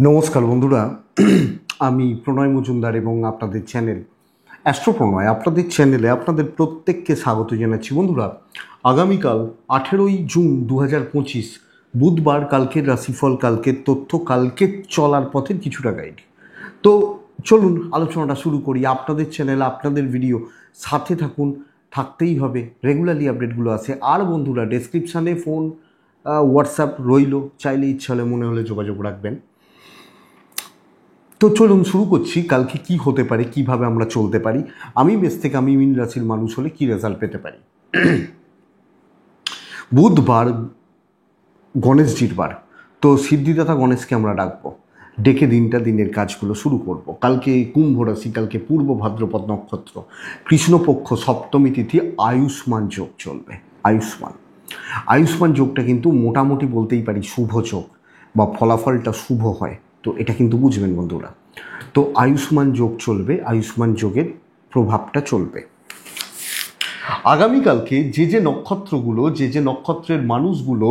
নমস্কার বন্ধুরা, আমি প্রণয় মজুমদার এবং আপনাদের চ্যানেল অ্যাস্ট্রো প্রণয়, আপনাদের চ্যানেলে আপনাদের প্রত্যেককে স্বাগত জানাচ্ছি। বন্ধুরা, আগামীকাল 18ই জুন 2025 বুধবার, কালকের রাশিফল, কালকের তথ্য, কালকের চলার পথের কিছুটা গাইড। তো চলুন আলোচনাটা শুরু করি। আপনাদের চ্যানেল, আপনাদের ভিডিও, সাথে থাকুন, থাকতেই হবে। রেগুলারলি আপডেটগুলো আছে। আর বন্ধুরা, ডেসক্রিপশানে ফোন, হোয়াটসঅ্যাপ রইল, চাইলে ইচ্ছা হলে মনে হলে যোগাযোগ রাখবেন। তো চলুন শুরু করছি। কালকে কি হতে পারে, কিভাবে আমরা চলতে পারি, আমি বেশ থেকে আমি মীন রাশির মানুষ হলে কি রেজাল্ট পেতে পারি। বুধবার গণেশজির বার, তো সিদ্ধিদাতা গণেশকে আমরা ডাকবো, ডেকে দিনের কাজগুলো শুরু করব। কালকে কুম্ভ রাশি, কালকে পূর্ব ভাদ্রপদ নক্ষত্র, কৃষ্ণপক্ষ, সপ্তমী তিথি, আয়ুষ্মান যোগ চলবে। আয়ুষ্মান যোগটা কিন্তু মোটামুটি বলতেই পারি শুভ যোগ, বা ফলাফলটা শুভ হয়, তো এটা কিন্তু বুঝবেন বন্ধুরা। তো আয়ুষ্মান যোগ চলবে, আয়ুষ্মান যোগের প্রভাবটা চলবে। আগামীকালকে যে নক্ষত্রগুলো, যে নক্ষত্রের মানুষগুলো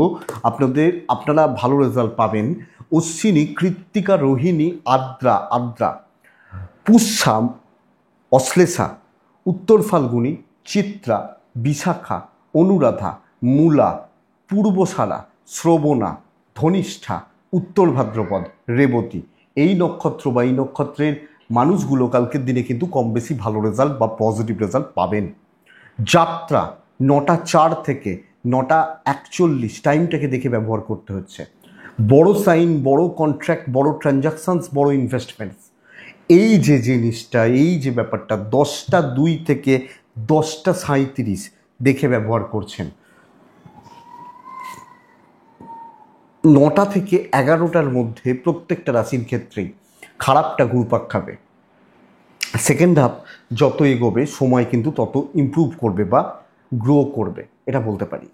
আপনারা ভালো রেজাল্ট পাবেন: অশ্বিনী, কৃত্তিকা, রোহিণী, আদ্রা, পুষ্যা, অশ্লেষা, উত্তর ফাল্গুনী, চিত্রা, বিশাখা, অনুরাধা, মূলা, পূর্বসারা, শ্রবণা, ধনিষ্ঠা, উত্তর ভাদ্রপদ, রেবতী। এই নক্ষত্র বা এই নক্ষত্রের মানুষগুলো কালকের দিনে কিন্তু কম বেশি ভালো রেজাল্ট বা পজিটিভ রেজাল্ট পাবেন। যাত্রা 9টা 4 থেকে 9টা 41, টাইমটাকে দেখে ব্যবহার করতে হচ্ছে। বড় সাইন, বড় কন্ট্রাক্ট, বড় ট্রানজাকশানস, বড় ইনভেস্টমেন্টস, এই যে জিনিসটা, এই যে ব্যাপারটা 10টা 2 থেকে 10টা 37 দেখে ব্যবহার করছেন। 9টা থেকে 11টার মধ্যে প্রত্যেকটা রাশির ক্ষেত্রেই খারাপটা ঘুরপাক খাবে। সেকেন্ড হাফ যত এগোবে সময় কিন্তু তত ইমপ্রুভ করবে বা গ্রো করবে, এটা বলতে পারি।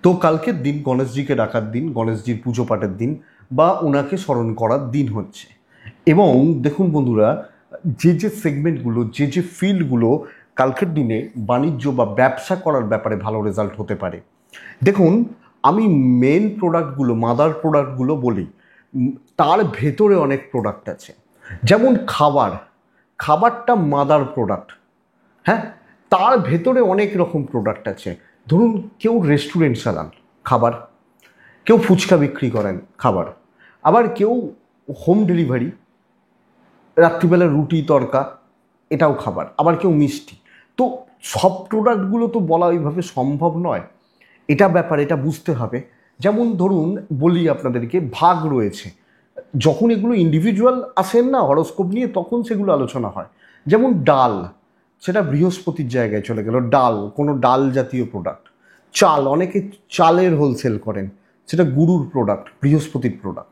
তো কালকের দিন গণেশজিকে ডাকার দিন, গণেশজির পুজো পাঠের দিন, বা ওনাকে স্মরণ করার দিন হচ্ছে। এবং দেখুন বন্ধুরা, যে সেগমেন্টগুলো, যে ফিল্ডগুলো কালকের দিনে বাণিজ্য বা ব্যবসা করার ব্যাপারে ভালো রেজাল্ট হতে পারে। দেখুন, আমি মেন প্রোডাক্টগুলো, মাদার প্রোডাক্টগুলো বলি, তার ভেতরে অনেক প্রোডাক্ট আছে। যেমন খাবারটা মাদার প্রোডাক্ট, হ্যাঁ, তার ভেতরে অনেক রকম প্রোডাক্ট আছে। ধরুন, কেউ রেস্টুরেন্ট চালান, খাবার; কেউ ফুচকা বিক্রি করেন, খাবার; আবার কেউ হোম ডেলিভারি, রাত্রিবেলা রুটি তড়কা, এটাও খাবার; আবার কেউ মিষ্টি। তো সব প্রোডাক্টগুলো তো বলা ওইভাবে সম্ভব নয়, এটা বুঝতে হবে। যেমন ধরুন বলি আপনাদেরকে, ভাগ রয়েছে। যখন এগুলো ইন্ডিভিজুয়াল আসেন না হরোস্কোপ নিয়ে, তখন সেগুলো আলোচনা হয়। যেমন ডাল, সেটা বৃহস্পতির জায়গায় চলে গেল, ডাল, কোনো ডাল জাতীয় প্রোডাক্ট। চাল, অনেকে চালের হোলসেল করেন, সেটা গুরুর প্রোডাক্ট, বৃহস্পতির প্রোডাক্ট।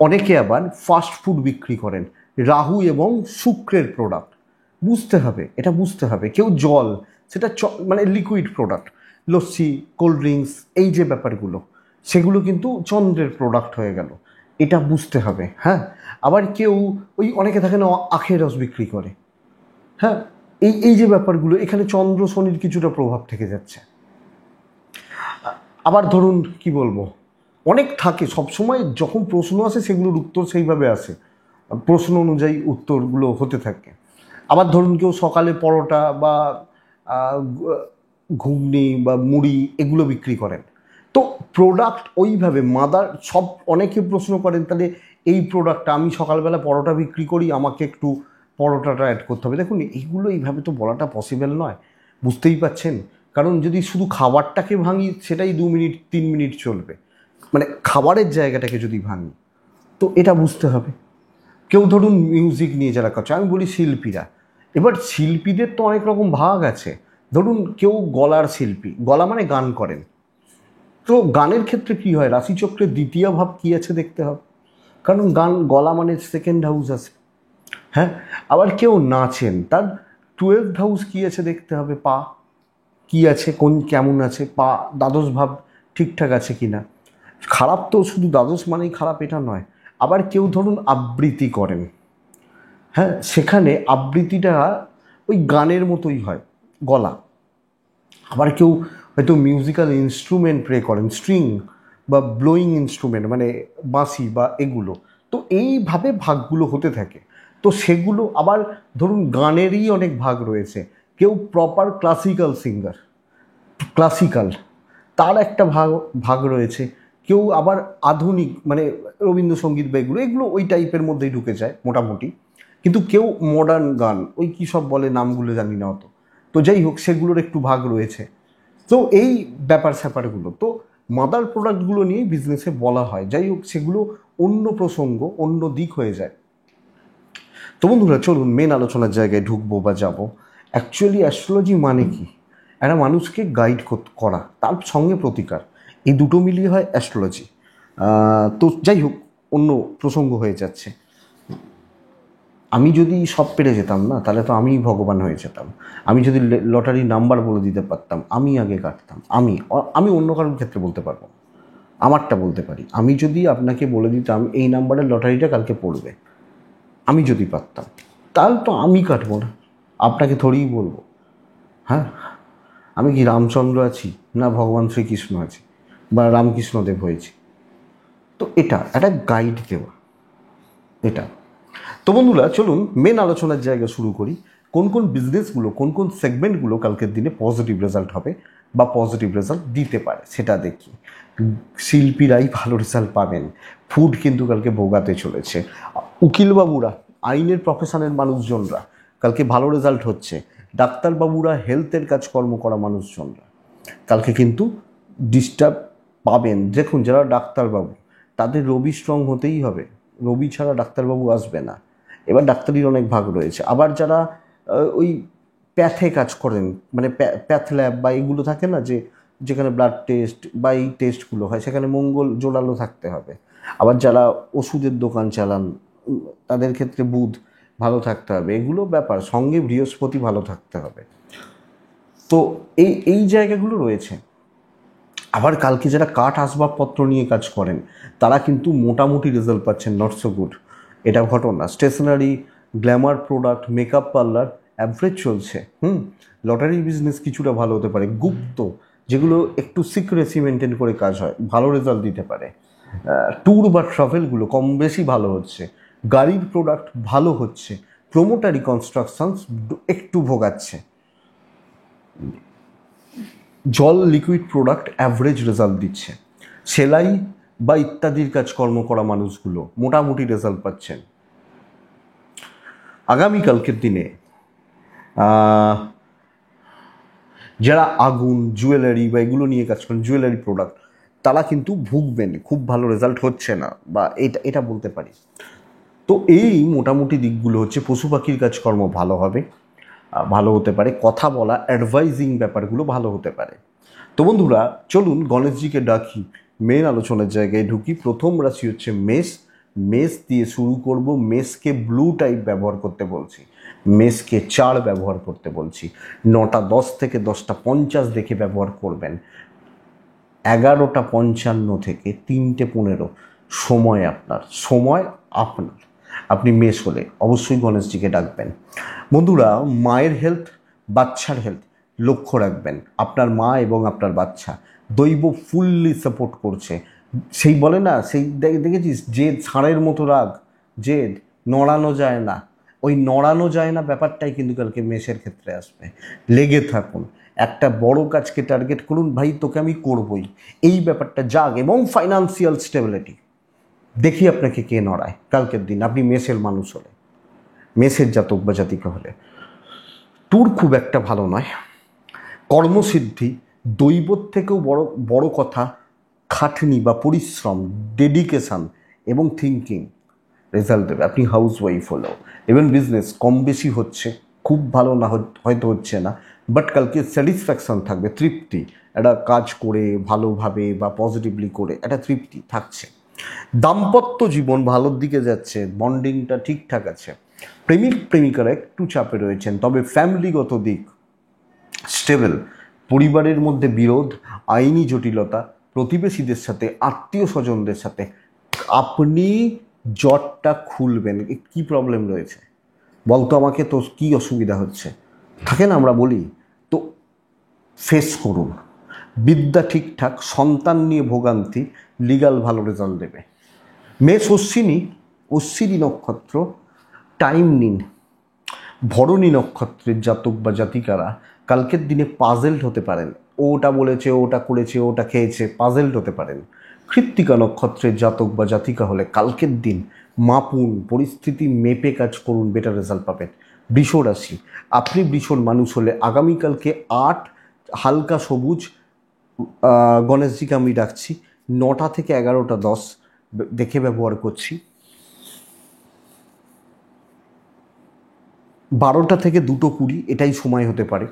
অনেকে আবার ফাস্ট ফুড বিক্রি করেন, রাহু এবং শুক্রের প্রোডাক্ট। এটা বুঝতে হবে। কেউ জল, সেটা মানে liquid product, lassi, cold drinks, এই যে ব্যাপারগুলো, সেগুলো কিন্তু চন্দ্রের প্রোডাক্ট হয়ে গেল, এটা বুঝতে হবে। হ্যাঁ, আবার কেউ অনেকে থাকেন আখের রস বিক্রি করে। হ্যাঁ, এই যে ব্যাপারগুলো, এখানে চন্দ্র শনির কিছুটা প্রভাব থেকে যাচ্ছে। আবার ধরুন কি বলবো, অনেক থাকে। সবসময় যখন প্রশ্ন আসে সেগুলোর উত্তর সেইভাবে আসে, প্রশ্ন অনুযায়ী উত্তরগুলো হতে থাকে। আবার ধরুন কেউ সকালে পরোটা বা ঘুগনি বা মুড়ি এগুলো বিক্রি করেন। তো প্রোডাক্ট ওইভাবে মাদার সব। অনেকে প্রশ্ন করেন, তাহলে এই প্রোডাক্টটা, আমি সকালবেলা পরোটা বিক্রি করি, আমাকে একটু পরোটাটা অ্যাড করতে হবে। দেখুন, এইগুলো এইভাবে তো বলাটা পসিবল নয়, বুঝতেই পাচ্ছেন। কারণ যদি শুধু খাবারটাকে ভাঙি, সেটাই 2 মিনিট 3 মিনিট চলবে। মানে খাবারের জায়গাটাকে যদি ভাঙি, তো এটা বুঝতে হবে। কেউ ধরুন মিউজিক নিয়ে যারা করছে, আমি বলি শিল্পীরা। এবার শিল্পীদের তো অনেক রকম ভাগ আছে। ধরুন কেউ গলার শিল্পী, গলা মানে গান করেন, তো গানের ক্ষেত্রে কি হয়, রাশিচক্রের দ্বিতীয় ভাব কি আছে দেখতে হবে, কারণ গলা মানে সেকেন্ড হাউস আছে। হ্যাঁ, আবার কেউ নাচেন, তার 12th হাউস কী আছে দেখতে হবে, পা কী আছে, কেমন আছে পা, দ্বাদশ ভাব ঠিকঠাক আছে কি না। খারাপ তো শুধু দ্বাদশ মানেই খারাপ এটা নয়। আবার কেউ ধরুন আবৃত্তি করেন, হ্যাঁ, সেখানে আবৃত্তিটা ওই গানের মতোই হয়, গলা। আবার কেউ হয়তো মিউজিক্যাল ইনস্ট্রুমেন্ট প্লে করেন, স্ট্রিং বা ব্লোয়িং ইনস্ট্রুমেন্ট, মানে বাঁশি বা এগুলো, তো এইভাবে ভাগগুলো হতে থাকে। তো সেগুলো আবার ধরুন গানেরই অনেক ভাগ রয়েছে। কেউ প্রপার ক্লাসিক্যাল সিঙ্গার, ক্লাসিক্যাল, তার একটা ভাগ ভাগ রয়েছে। কেউ আবার আধুনিক মানে রবীন্দ্রসঙ্গীত বা এগুলো ওই টাইপের মধ্যেই ঢুকে যায় মোটামুটি। কিন্তু কেউ মডার্ন গান, ওই কী সব বলে নামগুলো জানি না অত, তো যাই হোক সেগুলোর একটু ভাগ রয়েছে। তো এই ব্যাপার স্যাপারগুলো তো মাদার প্রোডাক্টগুলো নিয়েই বিজনেসে বলা হয়। যাই হোক সেগুলো অন্য প্রসঙ্গ, অন্য দিক হয়ে যায়। তো বন্ধুরা চলুন মেন আলোচনার জায়গায় ঢুকবো বা যাব। অ্যাকচুয়ালি অ্যাস্ট্রোলজি মানে কি? একটা মানুষকে গাইড করা, তার সঙ্গে প্রতিকার, এই দুটো মিলিয়ে হয় অ্যাস্ট্রোলজি। তো যাই হোক অন্য প্রসঙ্গ হয়ে যাচ্ছে। আমি যদি সব পেরে যেতাম না, তাহলে তো আমিই ভগবান হয়ে যেতাম। আমি যদি লটারির নাম্বার বলে দিতে পারতাম, আমি আগে কাটতাম। আমি অন্য কারোর ক্ষেত্রে বলতে পারবো না, আমারটা বলতে পারি। আমি যদি আপনাকে বলে দিতাম এই নাম্বারের লটারিটা কালকে পড়বে, আমি যদি পারতাম, তাহলে তো আমি কাটবো না, আপনাকে থোড়িই বলবো। হ্যাঁ, আমি কি রামচন্দ্র আছি না ভগবান শ্রীকৃষ্ণ আছি বা রামকৃষ্ণদেব হয়েছি? তো এটা একটা গাইড দেওয়া, এটা। তো বন্ধুরা চলুন মেন আলোচনার জায়গা শুরু করি। কোন কোন বিজনেসগুলো, কোন কোন সেগমেন্টগুলো কালকের দিনে পজিটিভ রেজাল্ট হবে বা পজিটিভ রেজাল্ট দিতে পারে সেটা দেখি। শিল্পীরাই ভালো রেজাল্ট পাবেন, ফুড কিন্তু কালকে ভোগাতে চলেছে। উকিলবাবুরা, আইনের প্রফেশনের মানুষজনরা কালকে ভালো রেজাল্ট হচ্ছে। ডাক্তারবাবুরা, হেলথের কাজকর্ম করা মানুষজনরা কালকে কিন্তু ডিস্টার্ব পাবেন। দেখুন যারা ডাক্তারবাবু, তাদের রবি স্ট্রং হতেই হবে, রবি ছাড়া ডাক্তারবাবু আসবে না। এবার ডাক্তারির অনেক ভাগ রয়েছে। আবার যারা ওই প্যাথে কাজ করেন, মানে প্যাথ ল্যাব বা এইগুলো থাকে না, যে যেখানে ব্লাড টেস্ট বা এই টেস্টগুলো হয়, সেখানে মঙ্গল জোরালো থাকতে হবে। আবার যারা ওষুধের দোকান চালান, তাদের ক্ষেত্রে বুধ ভালো থাকতে হবে। এগুলো ব্যাপার, সঙ্গে বৃহস্পতি ভালো থাকতে হবে। তো এই জায়গাগুলো রয়েছে। আবার কালকে যারা কাঠ আসবাবপত্র নিয়ে কাজ করেন, তারা কিন্তু মোটামুটি রেজাল্ট পাচ্ছেন, নট সো গুড, এটা ঘটনা। Stationery, glamour product, makeup parlour average চলছে। লটারি বিজনেস কিছুটা ভালো হতে পারে। গুপ্ত, যেগুলো একটু সিক্রেসি মেনটেন করে কাজ হয়, ভালো রেজাল্ট দিতে পারে। ট্যুর বা ট্রাভেলগুলো কম বেশি ভালো হচ্ছে। গাড়ির প্রোডাক্ট ভালো হচ্ছে। প্রোমোটারি কনস্ট্রাকশনস একটু ভোগাচ্ছে। জল, লিকুইড প্রোডাক্ট অ্যাভারেজ রেজাল্ট দিচ্ছে। সেলাই বা ইত্যাদির কাজকর্ম করা মানুষগুলো মোটামুটি রেজাল্ট পাচ্ছেন। আগামীকালকের দিনে যারা আগুন, জুয়েলারি বা এগুলো নিয়ে কাজ করেন, জুয়েলারি প্রোডাক্ট, তারা কিন্তু ভুগবেন, খুব ভালো রেজাল্ট হচ্ছে না, বা এটা বলতে পারি। তো এই মোটামুটি দিকগুলো হচ্ছে। পশু পাখির কাজকর্ম ভালো হবে, ভালো হতে পারে। কথা বলা, অ্যাডভাইজিং ব্যাপারগুলো ভালো হতে পারে। তো বন্ধুরা চলুন গণেশজিকে ডাকি, মেন আলোচনার জায়গায় ঢুকি। প্রথম রাশি হচ্ছে মেষ। মেষ দিয়ে শুরু করব। মেষকে ব্লু টাইপ ব্যবহার করতে বলছি, মেষকে 4 ব্যবহার করতে বলছি। 9:10 থেকে 10:50 দেখে ব্যবহার করবেন। 11:55 থেকে 3:15 সময় আপনার, সময় আপনার। আপনি মেষ হলে অবশ্যই গণেশজিকে ডাকবেন। বন্ধুরা মায়ের হেলথ, বাচ্চার হেলথ লক্ষ্য রাখবেন। আপনার মা এবং আপনার বাচ্চা, দৈব ফুললি সাপোর্ট করছে। সেই বলে না, সেই দেখেছিস জেদ ষাঁড়ের মতো রাগ, জেদ নড়ানো যায় না, ওই নড়ানো যায় না ব্যাপারটাই কিন্তু কালকে মেষের ক্ষেত্রে আসবে। লেগে থাকুন, একটা বড় কাজকে টার্গেট করুন, ভাই তোকে আমি করবই, এই ব্যাপারটা জাগ। এবং ফাইন্যান্সিয়াল স্টেবিলিটি, দেখি আপনাকে কে নড়ায় কালকের দিন, আপনি মেষের মানুষ হলে, মেষের জাতক বা জাতিকা হলে। ট্যুর খুব একটা ভালো নয়। কর্মসিদ্ধি, দৈবত থেকেও বড় বড় কথা, খাটনি বা পরিশ্রম, ডেডিকেশান এবং থিঙ্কিং রেজাল্ট দেবে। আপনি হাউস ওয়াইফ হলেও, ইভেন বিজনেস কম বেশি হচ্ছে, খুব ভালো না হয়তো হচ্ছে না, বাট কালকে স্যাটিসফ্যাকশন থাকবে, তৃপ্তি। একটা কাজ করে ভালোভাবে বা পজিটিভলি করে একটা তৃপ্তি থাকছে। দাম্পত্য জীবন ভালোর দিকে যাচ্ছে, বন্ডিংটা ঠিকঠাক আছে। প্রেমিক প্রেমিকারা একটু চাপে রয়েছেন, তবে ফ্যামিলিগত দিক স্টেবল। পরিবারের মধ্যে বিরোধ, আইনি জটিলতা, প্রতিবেশীদের সাথে, আত্মীয় স্বজনদের সাথে আপনি জটটা খুলবেন। কি প্রবলেম রয়েছে বলতো আমাকে, তো কি অসুবিধা হচ্ছে, থাকে না আমরা বলি, তো ফেস করুন। বিদ্যা ঠিকঠাক, সন্তান নিয়ে ভোগান্তি, লিগাল ভালো রেজাল্ট দেবে। মেষ অশ্বিনী অশ্বিনী নক্ষত্র টাইম নিন। ভরণী নক্ষত্রের জাতক বা জাতিকারা কালকের দিনে পাজেলড হতে পারেন, ওটা বলেছে, ওটা করেছে, ওটা খেয়েছে, পাজেলড হতে পারেন। কৃত্তিকা নক্ষত্রের জাতক বা জাতিকা হলে কালকের দিন মাপুন, পরিস্থিতি মেপে কাজ করুন, বেটার রেজাল্ট পাবেন। বৃষ রাশি, আপনি বৃষণ মানুষ হলে আগামীকালকে 8 হালকা সবুজ, গণেশজিকে আমি ডাকছি, 9টা থেকে 11টা 10 দেখে ব্যবহার করছি। 12টা থেকে 2টো 20 এটাই সময় হতে পারে।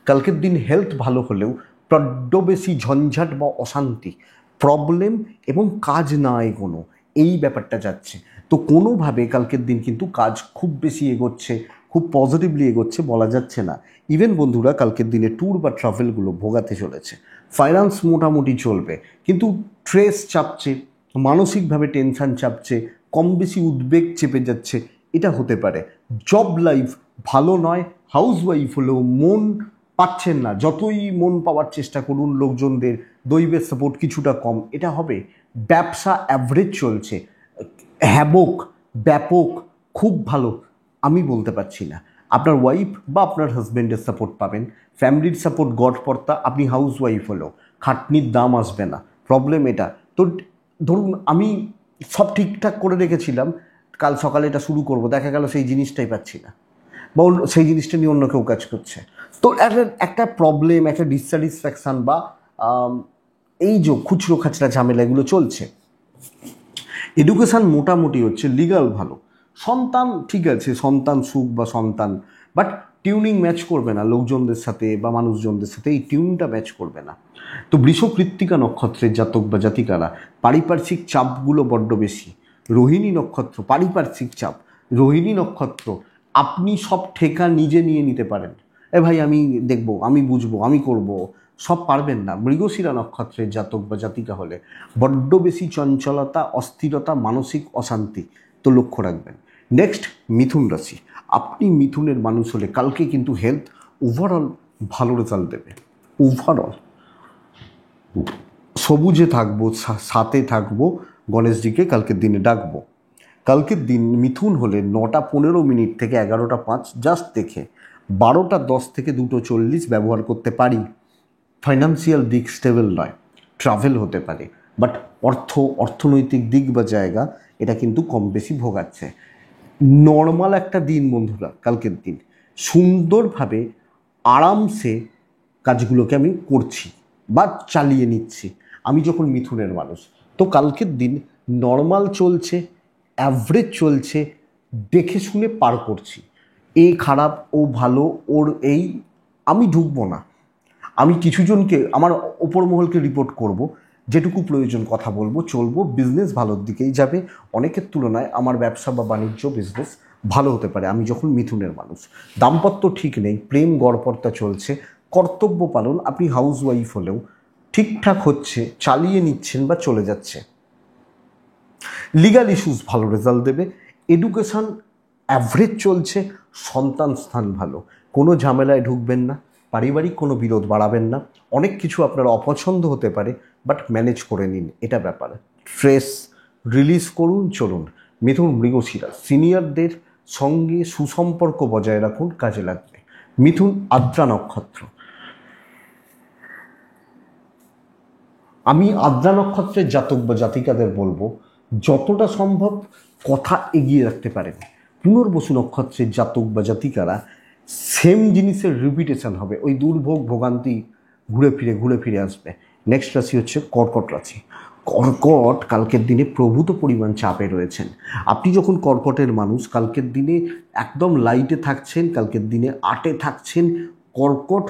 কালকের দিন হেলথ ভালো হলেও বড্ড বেশি ঝঞ্ঝাট বা অশান্তি, প্রবলেম এবং কাজ না এগোনো, এই ব্যাপারটা যাচ্ছে। তো কোনোভাবে কালকের দিন কিন্তু কাজ খুব বেশি এগোচ্ছে, খুব পজিটিভলি এগোচ্ছে বলা যাচ্ছে না। ইভেন বন্ধুরা কালকের দিনে ট্যুর বা ট্রাভেলগুলো ভোগাতে চলেছে। ফাইন্যান্স মোটামুটি চলবে, কিন্তু স্ট্রেস চাপছে, মানসিকভাবে টেনশন চাপছে, কম বেশি উদ্বেগ চেপে যাচ্ছে, এটা হতে পারে। জব লাইফ ভালো নয়, হাউসওয়াইফ হলেও মন পাচ্ছেন না, যতই মন পাওয়ার চেষ্টা করুন লোকজনদের দৈবের সাপোর্ট কিছুটা কম, এটা হবে। ব্যবসা অ্যাভারেজ চলছে, হ্যাবক ব্যাপক খুব ভালো আমি বলতে পারছি না। আপনার ওয়াইফ বা আপনার হাজব্যান্ডের সাপোর্ট পাবেন, ফ্যামিলির সাপোর্ট গড়পড়তা। আপনি হাউস ওয়াইফ হলেও খাটনির দাম আসবে না, প্রবলেম এটা। তো ধরুন আমি সব ঠিকঠাক করে রেখেছিলাম, কাল সকালে এটা শুরু করব, দেখা গেল সেই জিনিসটাই পাচ্ছি না, বা সেই জিনিসটা নিয়ে অন্য কেউ কাজ করছে। তো একটা প্রবলেম, একটা ডিসস্যাটিসফ্যাকশান বা এই যে খুচরো খাচরা ঝামেলা এগুলো চলছে। এডুকেশান মোটামুটি হচ্ছে, লিগাল ভালো, সন্তান ঠিক আছে, সন্তান সুখ বা সন্তান, বাট টিউনিং ম্যাচ করবে না লোকজনদের সাথে বা মানুষজনদের সাথে, এই টিউনটা ম্যাচ করবে না। তো বৃষ কৃত্তিকা নক্ষত্রের জাতক বা জাতিকারা পারিপার্শ্বিক চাপগুলো বড্ড বেশি। রোহিণী নক্ষত্র পারিপার্শ্বিক চাপ, রোহিণী নক্ষত্র আপনি সব ঠেকা নিজে নিয়ে নিতে পারেন, এ ভাই আমি দেখব, আমি বুঝবো, আমি করব, সব পারবেন না। মৃগশিরা নক্ষত্রের জাতক বা জাতিকা হলে বড্ড বেশি চঞ্চলতা, অস্থিরতা, মানসিক অশান্তি, তো লক্ষ্য রাখবেন। নেক্সট মিথুন রাশি, আপনি মিথুনের মানুষ হলে কালকে কিন্তু হেলথ ওভারঅল ভালো রেজাল্ট দেবে। ওভারঅল সবুজে থাকবো, সাথে থাকবো, গণেশজিকে কালকের দিনে ডাকবো। কালকের দিন মিথুন হলে 9টা 15 থেকে 11টা 5 জাস্ট দেখে, 12টা 10 থেকে 2টো 40 ব্যবহার করতে পারি। ফাইন্যান্সিয়াল দিক স্টেবল নয়, ট্রাভেল হতে পারে, বাট অর্থনৈতিক দিক বা জায়গা এটা কিন্তু কম বেশি ভোগাচ্ছে। নর্মাল একটা দিন বন্ধুরা, কালকের দিন সুন্দরভাবে আরামসে কাজগুলোকে আমি করছি বা চালিয়ে নিচ্ছি আমি যখন মিথুনের মানুষ। তো কালকের দিন নর্মাল চলছে, অ্যাভারেজ চলছে, দেখে শুনে পার করছি। এ খারাপ, ও ভালো, ওর এই আমি ঢুকবো না। আমি কিছুজনকে আমার ওপর মহলকে রিপোর্ট করব, যেটুকু প্রয়োজন কথা বলবো, চলবো, বিজনেস ভালোর দিকেই যাবে। অনেকের তুলনায় আমার ব্যবসা বা বাণিজ্য বিজনেস ভালো হতে পারে আমি যখন মিথুনের মানুষ। দাম্পত্য ঠিক নেই, প্রেম গড়পড়তা চলছে, কর্তব্য পালন আপনি হাউস ওয়াইফ হলেও ঠিকঠাক হচ্ছে, চালিয়ে নিচ্ছেন বা চলে যাচ্ছে। লিগাল ইস্যুস ভালো রেজাল্ট দেবে। এডুকেশান অ্যাভারেজ চলছে, সন্তান স্থান ভালো, কোনো ঝামেলায় ঢুকবেন না, পারিবারিক কোনো বিরোধ বাড়াবেন না। অনেক কিছু আপনার অপছন্দ হতে পারে, বাট ম্যানেজ করে নিন, এটা ব্যাপার। স্ট্রেস রিলিজ করুন, চলুন। মিথুন মৃগশিরা, সিনিয়রদের সঙ্গে সুসম্পর্ক বজায় রাখুন, কাজে লাগবে। মিথুন আদ্রা নক্ষত্র, আমি আদ্রা নক্ষত্রের জাতক বা জাতিকাদের বলবো যতটা সম্ভব কথা এগিয়ে রাখতে পারেন। পুনর্বসু নক্ষত্রের জাতক বা জাতিকারা সেম জিনিসের রিপিটেশন হবে, ওই দুর্ভোগ ভোগান্তি ঘুরে ফিরে আসবে। নেক্সট রাশি হচ্ছে কর্কট রাশি। কর্কট কালকের দিনে প্রভূত পরিমাণ চাপে রয়েছেন। আপনি যখন কর্কটের মানুষ কালকের দিনে একদম লাইটে থাকছেন, কালকের দিনে 8-এ থাকছেন, কর্কট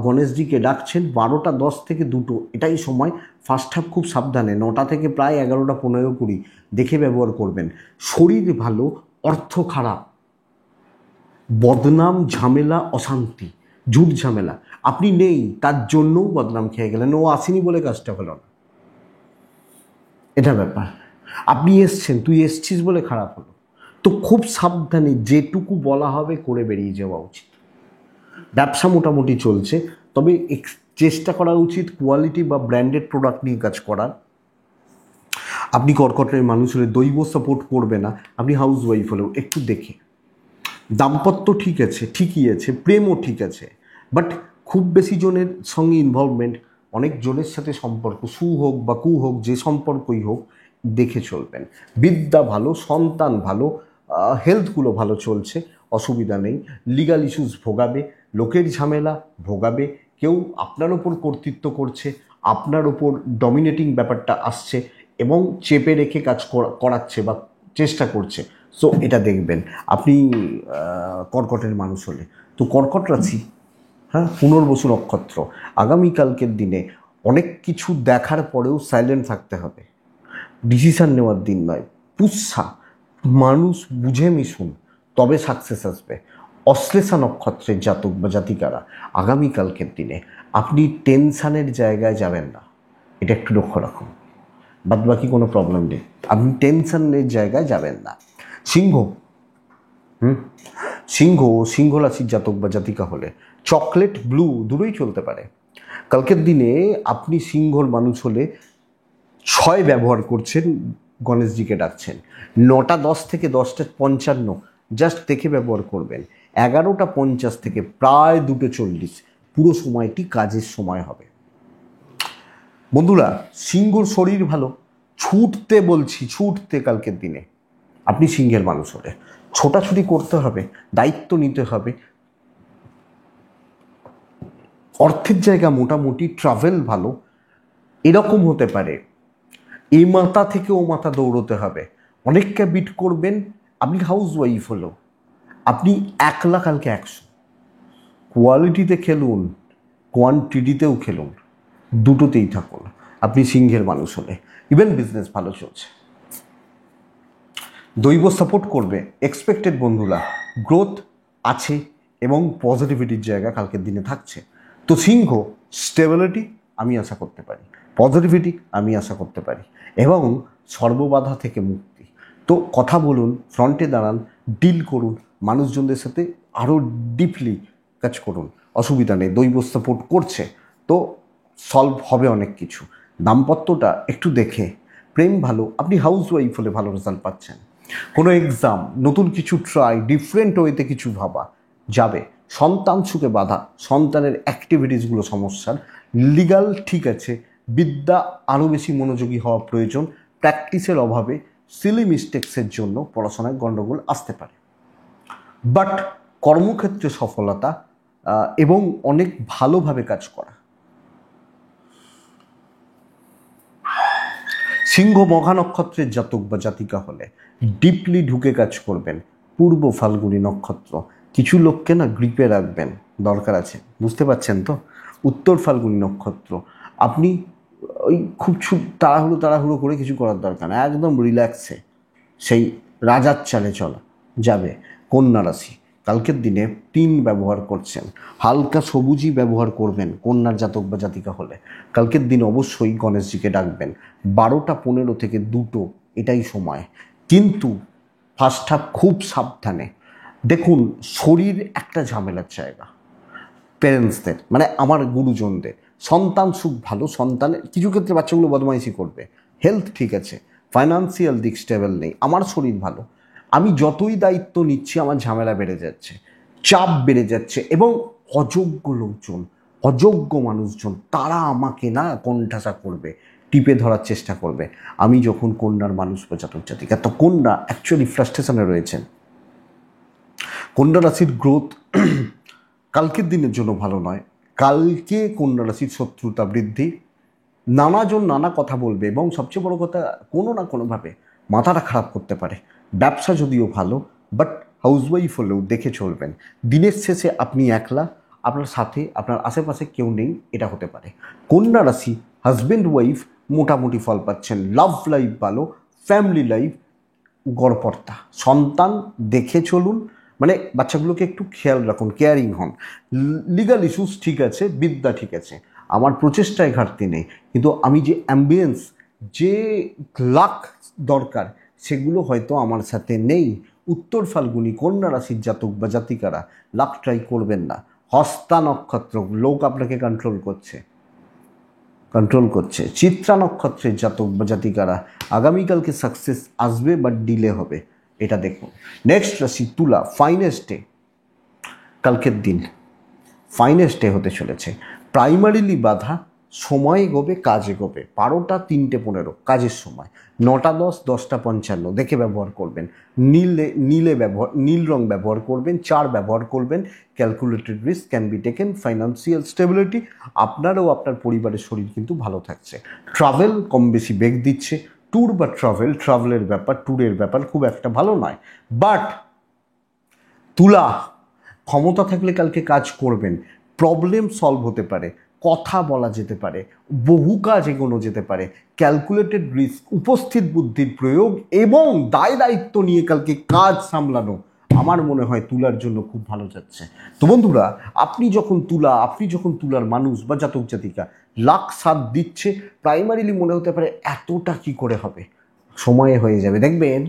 গণেশজিকে ডাকছেন, 12টা 10 থেকে 2টো এটাই সময়। ফার্স্ট হাফ খুব সাবধানে, 9টা থেকে প্রায় 11টা 15-20 দেখে ব্যবহার করবেন। শরীর ভালো, অর্থ খারাপ, বদনাম, ঝামেলা, অশান্তি, ঝুট ঝামেলা। আপনি নেই তার জন্যও বদনাম খেয়ে গেলেন, ও আসেনি বলে কাজটা হলো না, এটা ব্যাপার। আপনি এসছেন, তুই এসছিস বলে খারাপ হলো। তো খুব সাবধানে যেটুকু বলা হবে করে বেরিয়ে যাওয়া উচিত। ব্যবসা মোটামুটি চলছে, তবে চেষ্টা করা উচিত কোয়ালিটি বা ব্র্যান্ডেড প্রোডাক্ট নিয়ে কাজ করার। আপনি কর্কটের মানুষ হলে দৈব সাপোর্ট করবে না, আপনি হাউস ওয়াইফ হলেও একটু দেখে। দাম্পত্য ঠিক আছে, ঠিকই আছে, প্রেমও ঠিক আছে, বাট খুব বেশি জনের সঙ্গে ইনভলভমেন্ট, অনেক জনের সাথে সম্পর্ক, সু হোক বা কু হোক, যে সম্পর্কই হোক দেখে চলবেন। বিদ্যা ভালো, সন্তান ভালো, হেলথগুলো ভালো চলছে, অসুবিধা নেই। লিগাল ইস্যুস ভোগাবে, লোকের ঝামেলা ভোগাবে, কেউ আপনার ওপর কর্তৃত্ব করছে, আপনার ওপর ডমিনেটিং ব্যাপারটা আসছে এবং চেপে রেখে কাজ করাচ্ছে বা চেষ্টা করছে। সো এটা দেখবেন আপনি কর্কটের মানুষ হলে। তো কর্কট রাশি, হ্যাঁ, পুনর্বসু নক্ষত্র, আগামীকালকের দিনে অনেক কিছু দেখার পরেও সাইলেন্ট থাকতে হবে, ডিসিশান নেওয়ার দিন নয়। পুষ্যা, মানুষ বুঝে মিশুন, তবে সাকসেস আসবে। অশ্লেষা নক্ষত্রের জাতক বা জাতিকারা, আগামীকালকের দিনে আপনি টেনশানের জায়গায় যাবেন না, এটা একটু লক্ষ্য রাখুন। বাদ বাকি কোনো প্রবলেম নেই, আপনি টেনশনের জায়গায় যাবেন না। সিংহ, সিংহ রাশির জাতক বা জাতিকা হলে চকলেট ব্লু দুটোই চলতে পারে। কালকের দিনে আপনি সিংহর মানুষ হলে 6 ব্যবহার করছেন, গণেশজিকে ডাকছেন। 9টা 10 থেকে 10টা 55 জাস্ট দেখে ব্যবহার করবেন। 11টা 50 থেকে প্রায় 2টো 40 পুরো সময়টি কাজের সময় হবে। বন্ধুরা, সিংহর শরীর ভালো, ছুটতে বলছি, ছুটতে কালকের দিনে আপনি সিংহের মানুষ হলে ছোটাছুটি করতে হবে, দায়িত্ব নিতে হবে, অর্থের জায়গা মোটামুটি, ট্রাভেল ভালো। এরকম হতে পারে এই মাথা থেকে ও মাথা দৌড়তে হবে, অনেককে বিট করবেন। আপনি হাউস ওয়াইফ হলো, আপনি 1 লাখ কালকে 100, কোয়ালিটিতে খেলুন, কোয়ান্টিটিতেও খেলুন, দুটোতেই থাকুন আপনি সিংহের মানুষ হলে। ইভেন বিজনেস ভালো চলছে, দৈব সাপোর্ট করবে, এক্সপেক্টেড বন্ধুরা, গ্রোথ আছে এবং পজিটিভিটির জায়গা কালকের দিনে থাকছে। তো সিংহ, স্টেবিলিটি আমি আশা করতে পারি, পজিটিভিটি আমি আশা করতে পারি এবং সর্ববাধা থেকে মুক্তি। তো কথা বলুন, ফ্রন্টে দাঁড়ান, ডিল করুন, মানুষজনদের সাথে আরও ডিপলি কাজ করুন, অসুবিধা নেই, দৈব সাপোর্ট করছে তো সলভ হবে অনেক কিছু। দাম্পত্যটা একটু দেখে, প্রেম ভালো, আপনি হাউস ওয়াইফ হলে ভালো রেজাল্ট পাচ্ছেন। কোনো এক্সাম, নতুন কিছু ট্রাই, ডিফারেন্ট ওয়েতে কিছু ভাবা যাবে। সন্তান সুখে বাধা, সন্তানের অ্যাক্টিভিটিসগুলো সমস্যার। লিগাল ঠিক আছে, বিদ্যা আরও বেশি মনোযোগী হওয়া প্রয়োজন, প্র্যাকটিসের অভাবে সিলি মিস্টেক্সের জন্য পড়াশোনায় গণ্ডগোল আসতে পারে। বাট কর্মক্ষেত্রে সফলতা এবং অনেক ভালোভাবে কাজ করা। সিংহ মঘা নক্ষত্রের জাতক বা জাতিকা হলে ডিপলি ঢুকে কাজ করবেন। পূর্ব ফাল্গুনী নক্ষত্র, কিছু লোককে না গ্রিপে রাখবেন, দরকার আছে, বুঝতে পারছেন তো। উত্তর ফাল্গুনী নক্ষত্র, আপনি ওই খুব তাড়াহুড়ো করে কিছু করার দরকার না, একদম রিল্যাক্সে সেই রাজার চালে চলা যাবে। কন্যা রাশি, কালকের দিনে 3 ব্যবহার করছেন, হালকা সবুজই ব্যবহার করবেন কন্যার জাতক বা জাতিকা হলে। কালকের দিন অবশ্যই গণেশজিকে ডাকবেন। 12টা 15 থেকে 2টো এটাই সময়, কিন্তু ফার্স্ট হাফ খুব সাবধানে দেখুন। শরীর একটা ঝামেলার জায়গা, প্যারেন্টসদের মানে আমার গুরুজনদের। সন্তান সুখ ভালো, সন্তানের কিছু ক্ষেত্রে বাচ্চাগুলো বদমাইশি করবে, হেলথ ঠিক আছে, ফাইন্যান্সিয়াল দিক স্টেবল নেই, আমার শরীর ভালো। আমি যতই দায়িত্ব নিচ্ছি আমার ঝামেলা বেড়ে যাচ্ছে, চাপ বেড়ে যাচ্ছে এবং অযোগ্য লোকজন, অযোগ্য মানুষজন তারা আমাকে না কোণঠাসা করবে, টিপে ধরার চেষ্টা করবে। আমি যখন কন্যার মানুষ বা জাতক জাতিকা, তো কন্যা অ্যাকচুয়ালি ফ্রাস্ট্রেশনে রয়েছেন। কন্যা রাশির গ্রোথ কালকের দিনের জন্য ভালো নয়। কালকে কন্যা রাশির শত্রুতা বৃদ্ধি, নানাজন নানা কথা বলবে এবং সবচেয়ে বড় কথা কোনো না কোনোভাবে মাথাটা খারাপ করতে পারে। ব্যবসা যদিও ভালো, বাট হাউসওয়াইফ হলেও দেখে চলবেন। দিনের শেষে আপনি একলা, আপনার সাথে আপনার আশেপাশে কেউ নেই, এটা হতে পারে। কন্যা রাশি হাজব্যান্ড ওয়াইফ মোটামুটি ফল পাচ্ছেন, লাভ লাইফ ভালো, ফ্যামিলি লাইফ গড়পড়তা, সন্তান দেখে চলুন, মানে বাচ্চাগুলোকে একটু খেয়াল রাখুন, কেয়ারিং হন। লিগাল ইস্যুস ঠিক আছে, বিদ্যা ঠিক আছে, আমার প্রচেষ্টায় ঘাটতি নেই, কিন্তু আমি যে অ্যাম্বিয়েন্স, যে লাক দরকার সেগুলো হয়তো আমার সাথে নেই। উত্তর ফাল্গুনী কন্যা রাশির জাতক বা জাতিকারা লাক ট্রাই করবেন না। হস্তা নক্ষত্র, লোক আপনাকে কন্ট্রোল করছে, কন্ট্রোল করছে। চিত্রা নক্ষত্রের জাতক বা জাতিকারা আগামীকালকে সাকসেস আসবে বাট ডিলে হবে, এটা দেখুন। নেক্সট রাশি তুলা, ফাইনেস্ট ডে কালকের দিন, ফাইনেস্ট ডে হতে চলেছে। প্রাইমারিলি বাধা, সময় এগোবে, কাজ এগোবে। 12টা 3:15 কাজের সময়, 9টা 10, 10টা 55 দেখে ব্যবহার করবেন। নীল রং ব্যবহার করবেন, 4 ব্যবহার করবেন। Calculated risk can be taken. Financial stability, আপনার ও আপনার পরিবারের শরীর কিন্তু ভালো থাকছে। ট্রাভেল কম বেশি বেগ দিচ্ছে। ট্যুর বা ট্রাভেলের ব্যাপার, ট্যুরের ব্যাপার খুব একটা ভালো নয়। বাট তুলা, ক্ষমতা থাকলে কালকে কাজ করবেন, প্রবলেম সলভ হতে পারে, কথা বলা যেতে পারে, বহু কাজ এগোনো যেতে পারে। ক্যালকুলেটেড রিস্ক, উপস্থিত বুদ্ধির প্রয়োগ এবং দায় দায়িত্ব নিয়ে কালকে কাজ সামলানো আমার মনে হয় তুলার জন্য খুব ভালো যাচ্ছে। তো বন্ধুরা, আপনি যখন তুলার মানুষ বা জাতক জাতিকা, লাখ সাথ দিচ্ছে, প্রাইমারিলি মনে হতে পারে এতটা কি করে হবে, সময়ে হয়ে যাবে। দেখবেন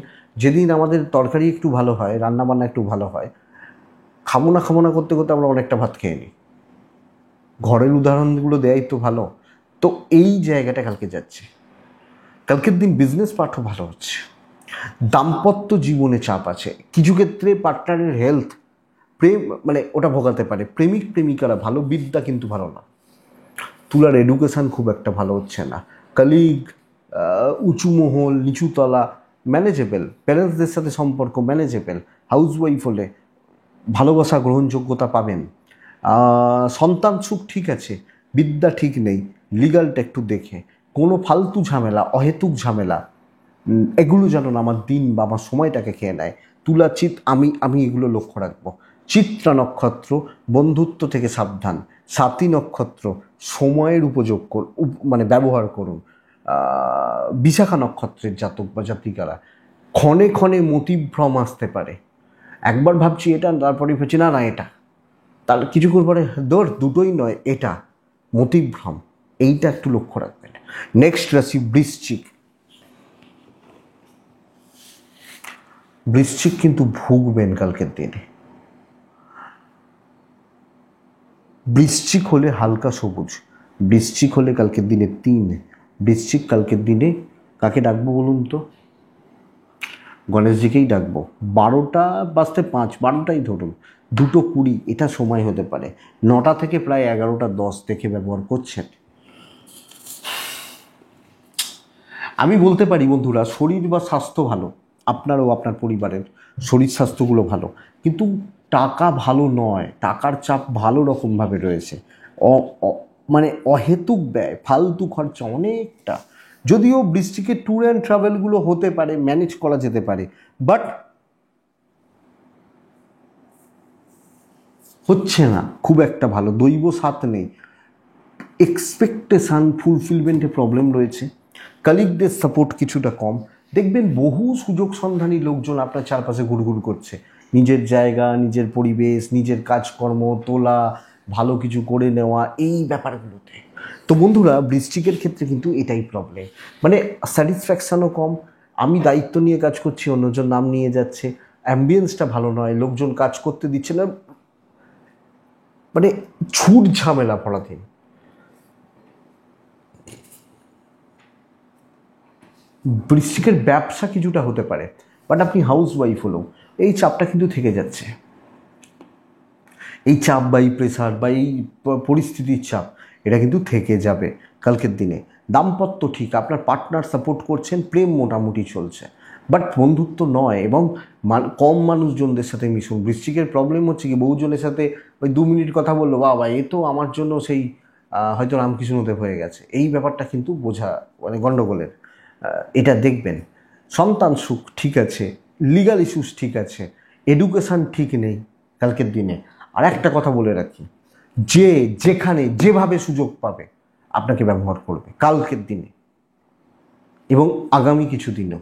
যেদিন আমাদের তরকারি একটু ভালো হয়, রান্নাবান্না একটু ভালো হয়, খাবো না করতে করতে আমরা অনেকটা ভাত খেয়ে নিই। ঘরের উদাহরণগুলো দেয়াই তো ভালো। তো এই জায়গাটা কালকে যাচ্ছে। কালকের দিন বিজনেস পার্টও ভালো হচ্ছে। দাম্পত্য জীবনে চাপ আছে, কিছু ক্ষেত্রে পার্টনারের হেলথ, প্রেম মানে ওটা ভোগাতে পারে। প্রেমিক প্রেমিকারা ভালো, বিদ্যা কিন্তু ভালো না। তুলার এডুকেশান খুব একটা ভালো হচ্ছে না। কলিগ, উঁচু মহল, নিচুতলা ম্যানেজেবল। প্যারেন্টসদের সাথে সম্পর্ক ম্যানেজেবল। হাউসওয়াইফ হলে ভালোবাসা গ্রহণযোগ্যতা পাবেন। সন্তান সুখ ঠিক আছে, বিদ্যা ঠিক নেই। লিগালটা একটু দেখে, কোনো ফালতু ঝামেলা, অহেতুক ঝামেলা এগুলো যেন না আমার দিন বা আমার সময়টাকে খেয়ে নেয়। আমি এগুলো লক্ষ্য রাখবো। চিত্রা নক্ষত্র, বন্ধুত্ব থেকে সাবধান। স্বাতী নক্ষত্র, সময়ের মানে ব্যবহার করুন। বিশাখা নক্ষত্রের জাতক বা জাতিকারা, ক্ষণে ক্ষণে মতিভ্রম আসতে পারে। একবার ভাবছি এটা, তারপরে ভাবছি না এটা, তার কিছুক্ষণ পরে দুটোই নয়, এটা মতিভ্রম, এইটা একটু লক্ষ্য রাখবেন। নেক্সট রাশি বৃশ্চিক কিন্তু ভুগবেন কালকের দিনে। বৃশ্চিক হলে হালকা সবুজ, বৃশ্চিক হলে কালকের দিনে 3। বৃশ্চিক কালকের দিনে কাকে ডাকবো বলুন তো? গণেশজিকেই ডাকবো। 12টা বাজতে 5, 12টাই ধরুন, 2:20 এটা সময় হতে পারে। 9টা থেকে প্রায় 11টা 10 দেখে ব্যবহার করছেন। আমি বলতে পারি বন্ধুরা, শরীর বা স্বাস্থ্য ভালো, আপনারও আপনার পরিবারের শরীর স্বাস্থ্যগুলো ভালো, কিন্তু টাকা ভালো নয়। টাকার চাপ ভালো রকমভাবে রয়েছে। মানে অহেতুক ব্যয়, ফালতু খরচা অনেকটা। যদিও বৃষ্টিকে ট্যুর অ্যান্ড ট্রাভেলগুলো হতে পারে, ম্যানেজ করা যেতে পারে, বাট হচ্ছে না খুব একটা ভালো। দৈব সাথ নেই, এক্সপেকটেশান ফুলফিলমেন্টে প্রবলেম রয়েছে। কালিগদের সাপোর্ট কিছুটা কম। দেখবেন বহু সুযোগ সন্ধানী লোকজন আপনার চারপাশে ঘুরঘুর করছে, নিজের জায়গা, নিজের পরিবেশ, নিজের কাজকর্ম তোলা, ভালো কিছু করে নেওয়া, এই ব্যাপারগুলোতে। তো বন্ধুরা, বৃশ্চিকের ক্ষেত্রে কিন্তু এটাই প্রবলেম, মানে স্যাটিসফ্যাকশানও কম। আমি দায়িত্ব নিয়ে কাজ করছি, অন্যজন নাম নিয়ে যাচ্ছে, অ্যাম্বিয়েন্সটা ভালো নয়, লোকজন কাজ করতে দিচ্ছে না, মানে ছুট ঝামেলা পড়াধীন। বৃশ্চিকের ব্যবসা কিছুটা হতে পারে, বাট আপনি হাউস ওয়াইফ হলেও এই চাপটা কিন্তু থেকে যাচ্ছে। এই চাপ বা এই প্রেশার বা এই পরিস্থিতির চাপ, এটা কিন্তু থেকে যাবে কালকের দিনে। দাম্পত্য ঠিক, আপনার পার্টনার সাপোর্ট করছেন, প্রেম মোটামুটি চলছে, বাট বন্ধুত্ব নয়। এবং কম মানুষজনদের সাথে মিশুন। বৃশ্চিকের প্রবলেম হচ্ছে কি, বহুজনের সাথে ওই 2 মিনিট কথা বললো, বাবা এ তো আমার জন্য সেই হয়তো রামকৃষ্ণদেব হয়ে গেছে, এই ব্যাপারটা কিন্তু বোঝা মানে গণ্ডগোলের। এটা দেখবেন। সন্তান সুখ ঠিক আছে, লিগাল ইস্যুস ঠিক আছে, এডুকেশান ঠিক নেই কালকের দিনে। আর একটা কথা বলে রাখি, যে যেখানে যেভাবে সুযোগ পাবে আপনাকে ব্যবহার করবে কালকের দিনে এবং আগামী কিছু দিনও,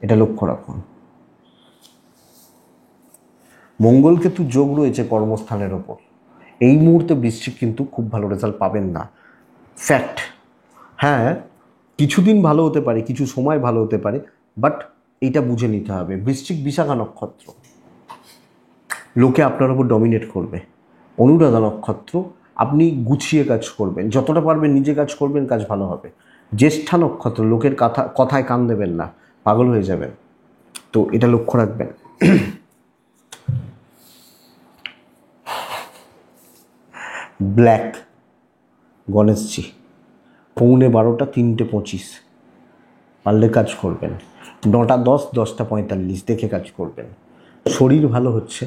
এটা লক্ষ্য রাখুন। মঙ্গলকেতু যোগ রয়েছে কর্মস্থানের ওপর। এই মুহূর্তে বৃশ্চিক কিন্তু খুব ভালো রেজাল্ট পাবেন না, ফ্যাক্ট। হ্যাঁ, কিছুদিন ভালো হতে পারে, কিছু সময় ভালো হতে পারে, বাট এইটা বুঝে নিতে হবে। বৃশ্চিক বিশাখা নক্ষত্র, লোকে আপনার উপর ডমিনেট করবে। অনুরাধা নক্ষত্র, আপনি গুছিয়ে কাজ করবেন, যতটা পারবেন নিজে কাজ করবেন, কাজ ভালো হবে। জ্যেষ্ঠা নক্ষত্র, লোকের কথায় কান দেবেন না, পাগল হয়ে যাবেন, তো এটা লক্ষ্য রাখবেন। ব্ল্যাক, গণেশজি 11:15, 3:25 পারলে কাজ করবেন। 9:10, 10:45 দেখে কাজ করবেন। শরীর ভালো হচ্ছে,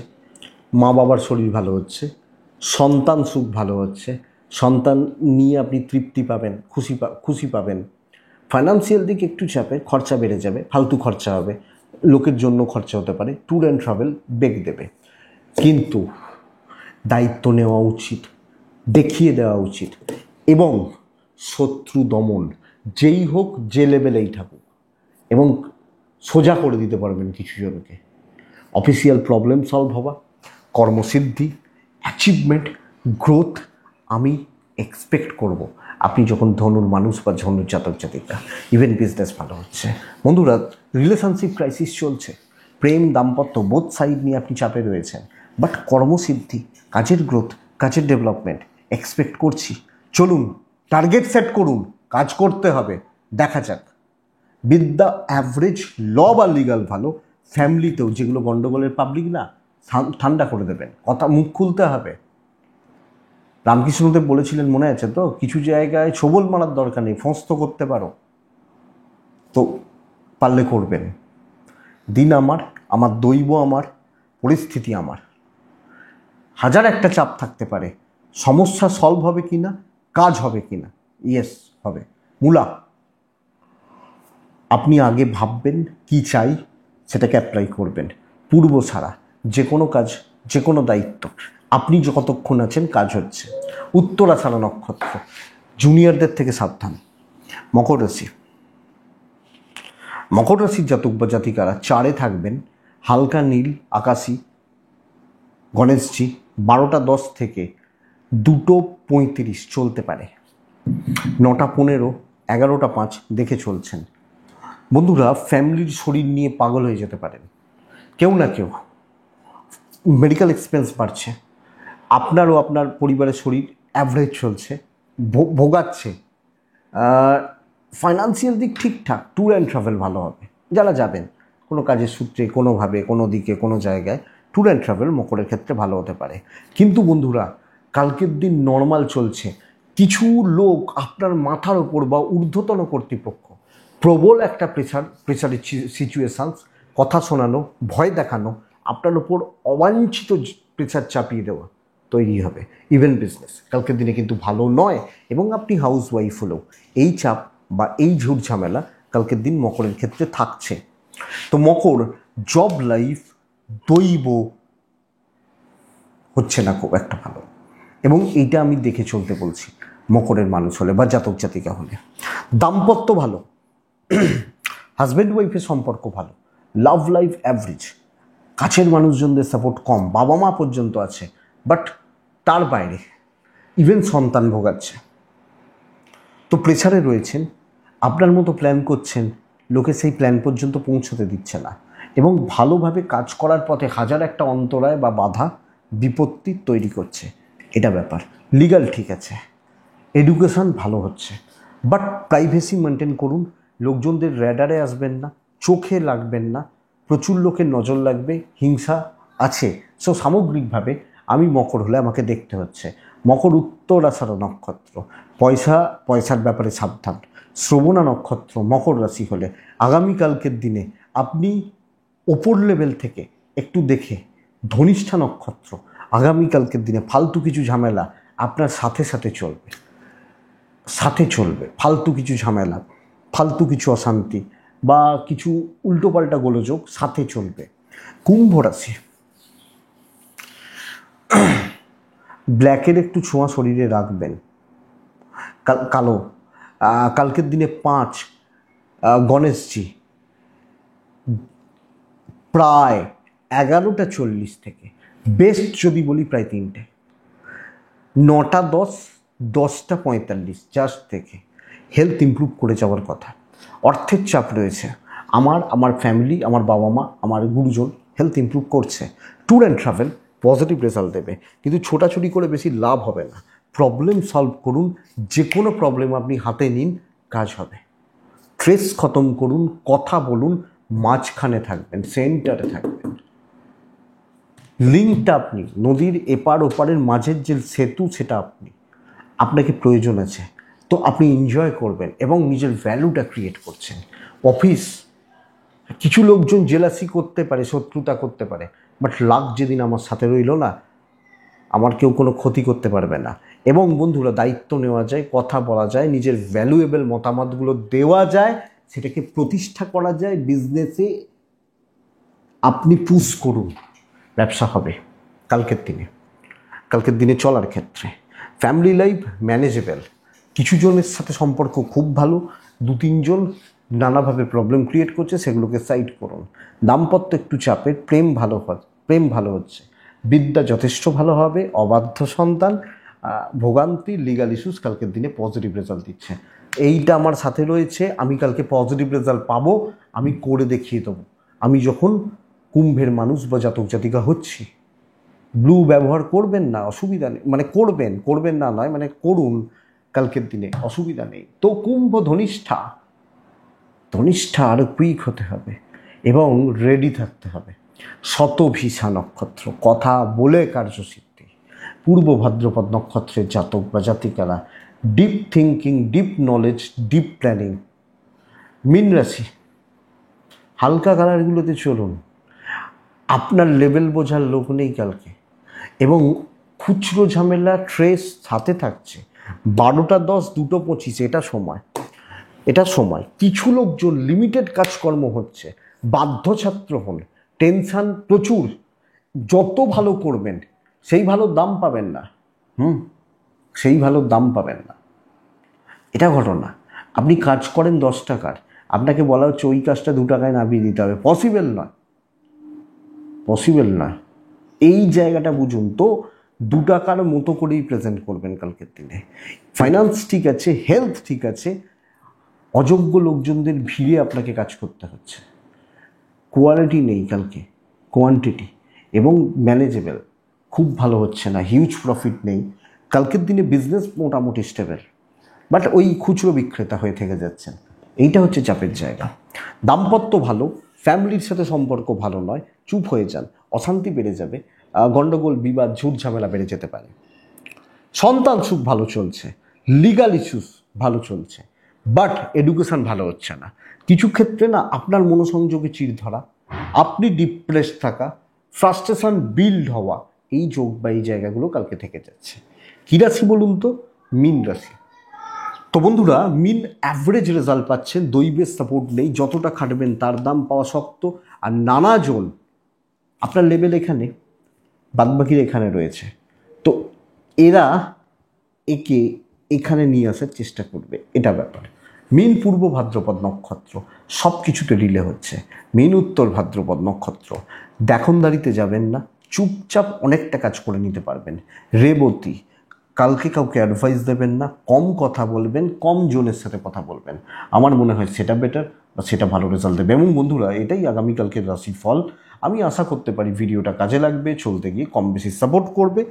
মা বাবার শরীর ভালো হচ্ছে, সন্তান সুখ ভালো হচ্ছে, সন্তান নিয়ে আপনি তৃপ্তি পাবেন, খুশি পাবেন। ফাইন্যান্সিয়াল দিক একটু চাপে, খরচা বেড়ে যাবে, ফালতু খরচা হবে, লোকের জন্য খরচা হতে পারে, ট্যুর অ্যান্ড ট্রাভেল বেগ দেবে। কিন্তু দায়িত্ব নেওয়া উচিত, দেখিয়ে দেওয়া উচিত, এবং শত্রু দমন যেই হোক, যে লেভেলেই থাকুক, এবং সোজা করে দিতে পারবেন কিছু জনকে। অফিসিয়াল প্রবলেম সলভ হওয়া, কর্মসিদ্ধি, অ্যাচিভমেন্ট, গ্রোথ আমি এক্সপেক্ট করব আপনি যখন ধনুর মানুষ বা ধনুর জাতক জাতিকা। ইভেন বিজনেস ভালো হচ্ছে। বন্ধুরা, রিলেশনশিপ ক্রাইসিস চলছে, প্রেম দাম্পত্য বোথ সাইড নিয়ে আপনি চাপে রয়েছেন, বাট কর্মসিদ্ধি, কাজের গ্রোথ, কাজের ডেভেলপমেন্ট এক্সপেক্ট করছি। চলুন টার্গেট সেট করুন, কাজ করতে হবে, দেখা যাক। বিদ্যা অ্যাভারেজ, ল বা লিগাল ভালো, ফ্যামিলিতেও যেগুলো গণ্ডগোলের পাবলিক না, ঠান্ডা করে দেবেন, কথা মুখ খুলতে হবে। রামকৃষ্ণদেব বলেছিলেন, মনে আছে তো, কিছু জায়গায় ছোবল মারার দরকার নেই, ফোঁস তো করতে পারো, তো পারলে করবেন। দিন আমার, আমার দৈব আমার, পরিস্থিতি আমার। হাজার একটা চাপ থাকতে পারে, সমস্যা সলভ হবে কি না, কাজ হবে কি না, ইয়েস হবে। মূলা, আপনি আগে ভাববেন কি চাই, সেটাকে অ্যাপ্লাই করবেন। পূর্ব ছাড়া যে কোনো কাজ, যে কোনো দায়িত্ব আপনি যতক্ষণ আছেন কাজ হচ্ছে। উত্তরাষাঢ়া নক্ষত্র, জুনিয়রদের থেকে সাবধান। মকর রাশি, মকর রাশির জাতক বা জাতিকারা 4-এ থাকবেন, হালকা নীল আকাশি। গণেশজি 12:10 থেকে 2:35 চলতে পারে, 9:15, 11:05 দেখে চলছেন। বন্ধুরা, ফ্যামিলির শরীর নিয়ে পাগল হয়ে যেতে পারেন কেউ না কেউ, মেডিকেল এক্সপেন্স বাড়ছে, আপনারও আপনার পরিবারের শরীর অ্যাভারেজ চলছে, ভোগাচ্ছে। ফাইন্যান্সিয়াল দিক ঠিকঠাক, ট্যুর অ্যান্ড ট্রাভেল ভালো হবে, যারা যাবেন কোনো কাজের সূত্রে, কোনোভাবে, কোনো দিকে, কোনো জায়গায়, ট্যুর অ্যান্ড ট্রাভেল মকরের ক্ষেত্রে ভালো হতে পারে। কিন্তু বন্ধুরা, কালকের দিন নর্মাল চলছে, কিছু লোক আপনার মাথার ওপর বা ঊর্ধ্বতন কর্তৃপক্ষ প্রবল একটা প্রেশারের সিচুয়েশানস, কথা শোনানো, ভয় দেখানো, আপনার ওপর অবাঞ্ছিত প্রেশার চাপিয়ে দেওয়া তৈরি হবে। ইভেন বিজনেস কালকের দিনে কিন্তু ভালো নয়, এবং আপনি হাউস ওয়াইফ হলেও এই চাপ বা এই ঝুট ঝামেলা কালকের দিন মকরের ক্ষেত্রে থাকছে। তো মকর, জব লাইফ দৈব হচ্ছে না খুব একটা ভালো, এবং এইটা আমি দেখে চলতে বলছি মকরের মানুষ হলে বা জাতক জাতিকা হলে। দাম্পত্য ভালো, হাজব্যান্ড ওয়াইফের সম্পর্ক ভালো, লাভ লাইফ অ্যাভারেজ, কাছের মানুষজনদের সাপোর্ট কম, বাবা মা পর্যন্ত আছে, বাট তার বাইরে ইভেন সন্তান ভোগাচ্ছে। তো প্রেসারে রয়েছেন, আপনার মতো প্ল্যান করছেন, লোকে সেই প্ল্যান পর্যন্ত পৌঁছতে দিচ্ছে না, এবং ভালোভাবে কাজ করার পথে হাজার একটা অন্তরায় বা বাধা বিপত্তি তৈরি করছে, এটা ব্যাপার। লিগাল ঠিক আছে, এডুকেশন ভালো হচ্ছে, বাট প্রাইভেসি মেনটেন করুন, লোকজনদের র্যাডারে আসবেন না, চোখে লাগবেন না, প্রচুর লোকের নজর লাগবে, হিংসা আছে। সো সামগ্রিকভাবে আমি মকর হলে আমাকে দেখতে হচ্ছে। মকর উত্তরাষাঢ়া নক্ষত্র, পয়সার ব্যাপারে সাবধান। শ্রবণা নক্ষত্র মকর রাশি হলে আগামীকালকের দিনে আপনি ওপর লেভেল থেকে একটু দেখে। ধনিষ্ঠা নক্ষত্র, আগামীকালকের দিনে ফালতু কিছু ঝামেলা আপনার সাথে চলবে, ফালতু কিছু ঝামেলা, ফালতু কিছু অশান্তি বা কিছু উল্টোপাল্টা গোলযোগ সাথে চলবে। কুম্ভ রাশি, ব্ল্যাকের একটু ছোঁয়া শরীরে রাখবেন। কালো, কালকের দিনে 5, গণেশজি প্রায় 11:40 থেকে, বেস্ট যদি বলি প্রায় 3টে, 9:10, 10:45 জাস্ট থেকে হেলথ ইমপ্রুভ করে যাওয়ার কথা। অর্থের চাপ রয়েছে, আমার ফ্যামিলি, আমার বাবা মা, আমার গুরুজন হেলথ ইমপ্রুভ করছে। Tour and travel positive result দেবে, কিন্তু ছোটাছুটি করে বেশি লাভ হবে না। প্রবলেম সলভ করুন, যে কোনো প্রবলেম আপনি হাতে নিন, কাজ হবে। স্ট্রেস খতম করুন, কথা বলুন, মাঝখানে থাকবেন, সেন্টারে থাকবেন। লিঙ্কটা আপনি, নদীর এপার ওপারের মাঝের যে সেতু সেটা আপনি, আপনাকে প্রয়োজন আছে, তো আপনি এনজয় করবেন এবং নিজের ভ্যালুটা ক্রিয়েট করছেন। অফিস, কিছু লোকজন জেলাসি করতে পারে, শত্রুতা করতে পারে, বাট লাক যেদিন আমার সাথে রইল না, আমার কেউ কোনো ক্ষতি করতে পারবে না। এবং বন্ধুরা, দায়িত্ব নেওয়া যায়, কথা বলা যায়, নিজের ভ্যালুয়েবল মতামতগুলো দেওয়া যায়, সেটাকে প্রতিষ্ঠা করা যায় বিজনেসে। আপনি পুশ করুন, ব্যবসা হবে কালকের দিনে চলার ক্ষেত্রে। ফ্যামিলি লাইফ ম্যানেজেবল, কিছু জনের সাথে সম্পর্ক খুব ভালো, 2-3 জন নানাভাবে প্রবলেম ক্রিয়েট করছে, সেগুলোকে সাইড করুন। দাম্পত্য একটু চাপের, প্রেম ভালো হচ্ছে, বিদ্যা যথেষ্ট ভালো হবে, অবাধ্য সন্তান, ভোগান্তি, লিগাল ইস্যুস কালকের দিনে পজিটিভ রেজাল্ট দিচ্ছে। এইটা আমার সাথে রয়েছে, আমি কালকে পজিটিভ রেজাল্ট পাবো, আমি করে দেখিয়ে দেবো। আমি যখন কুম্ভের মানুষ বা জাতক জাতিকা হচ্ছি, ব্লু ব্যবহার করবেন না, অসুবিধা নেই, মানে করবেন না নয়, মানে করুন কালকের দিনে, অসুবিধা নেই। তো কুম্ভ ধনিষ্ঠা আরও কুইক হতে হবে এবং রেডি থাকতে হবে। শতভিষা নক্ষত্র, কথা বলে কার্যসিদ্ধি। পূর্ব ভাদ্রপদ নক্ষত্রের জাতক বা জাতিকারা, deep thinking, deep knowledge, deep planning. মীন রাশি, হালকা কালারগুলোতে চলুন, আপনার লেভেল বোঝার লোক নেই কালকে, এবং খুচরো ঝামেলা ট্রেস হাতে থাকছে। 12টা 10, 2টো 25, এটা সময়। কিছু লোকজন লিমিটেড কাজকর্ম হচ্ছে, বাধ্য ছাত্র হন, টেনশান প্রচুর। যত ভালো করবেন সেই ভালো দাম পাবেন না, এটা ঘটনা। আপনি কাজ করেন 10 টাকার, আপনাকে বলা হচ্ছে ওই কাজটা 2 টাকায় নামিয়ে দিতে হবে, পসিবল নয়। এই জায়গাটা বুঝুন। তো 2 টাকার মতো করেই প্রেজেন্ট করবেন কালকের দিনে। ফাইন্যান্স ঠিক আছে, হেলথ ঠিক আছে, অযোগ্য লোকজনদের ভিড়ে আপনাকে কাজ করতে হচ্ছে। কোয়ালিটি নেই কালকে, কোয়ান্টিটি, এবং ম্যানেজেবল খুব ভালো হচ্ছে না, হিউজ প্রফিট নেই কালকের দিনে। বিজনেস মোটামুটি স্টেবল, বাট ওই খুচরো বিক্রেতা হয়ে থেকে যাচ্ছেন, এইটা হচ্ছে চাপের জায়গা। দাম্পত্য ভালো, ফ্যামিলির সাথে সম্পর্ক ভালো নয়, চুপ হয়ে যান, অশান্তি বেড়ে যাবে, গণ্ডগোল, বিবাদ, ঝুট ঝামেলা বেড়ে যেতে পারে। সন্তান সুখ ভালো চলছে, লিগাল ইস্যুস ভালো চলছে, বাট এডুকেশন ভালো হচ্ছে না। কিছু ক্ষেত্রে না আপনার মনোসংযোগে চিড় ধরা, আপনি ডিপ্রেস থাকা, ফ্রাস্ট্রেশন বিল্ড হওয়া, এই যোগ বা এই জায়গাগুলো কালকে থেকে যাচ্ছে। কী রাশি বলুন তো? মীন রাশি। তো বন্ধুরা, মীন অ্যাভারেজ রেজাল্ট পাচ্ছেন, দৈবের সাপোর্ট নেই, যতটা খাটবেন তার দাম পাওয়া শক্ত। আর নানাজন আপনার লেভেল এখানে, বাদবাকির এখানে রয়েছে, তো এরা একে এখানে নিয়ে আসার চেষ্টা করবে, এটা ব্যাপার। মীন পূর্ব ভাদ্রপদ নক্ষত্র, সব কিছুতে রিলে হচ্ছে। মীন উত্তর ভাদ্রপদ নক্ষত্র, দেখনদারিতে যাবেন না, চুপচাপ অনেকটা কাজ করে নিতে পারবেন। রেবতী, কালকে কাউকে অ্যাডভাইস দেবেন না, কম কথা বলবেন, কম জনের সাথে কথা বলবেন, আমার মনে হয় সেটা বেটার, বা সেটা ভালো রেজাল্ট দেবে। এবং বন্ধুরা, এটাই আগামীকালকের রাশিফল। আমি আশা করতে পারি ভিডিওটা কাজে লাগবে, চলতে গিয়ে কম বেশি সাপোর্ট করবে।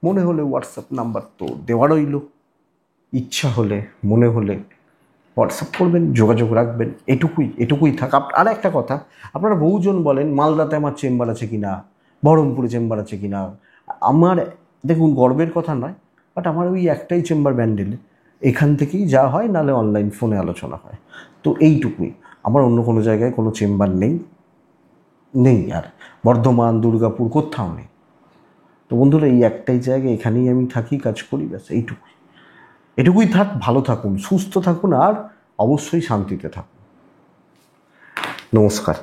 মনে হলে হোয়াটসঅ্যাপ নাম্বার তো দেওয়া রইল, ইচ্ছা হলে, মনে হলে হোয়াটসঅ্যাপ করবেন, যোগাযোগ রাখবেন, এটুকুই থাক। আর একটা কথা, আপনারা বহুজন বলেন মালদাতে আমার চেম্বার আছে কিনা, বহরমপুরে চেম্বার আছে কিনা। আমার, দেখুন, গর্বের কথা নয়, বাট আমার ওই একটাই চেম্বার ব্যান্ডেলে, এখান থেকেই যা হয়, নাহলে অনলাইন ফোনে আলোচনা হয়। তো এইটুকুই, আমার অন্য কোনো জায়গায় কোনো চেম্বার নেই, আর বর্ধমান, দুর্গাপুর কোথাও নেই। তো বন্ধুরা, এই একটাই জায়গায়, এখানেই আমি থাকি, কাজ করি, ব্যাস এটুকুই থাক। ভালো থাকুন, সুস্থ থাকুন, আর অবশ্যই শান্তিতে থাকুন। নমস্কার।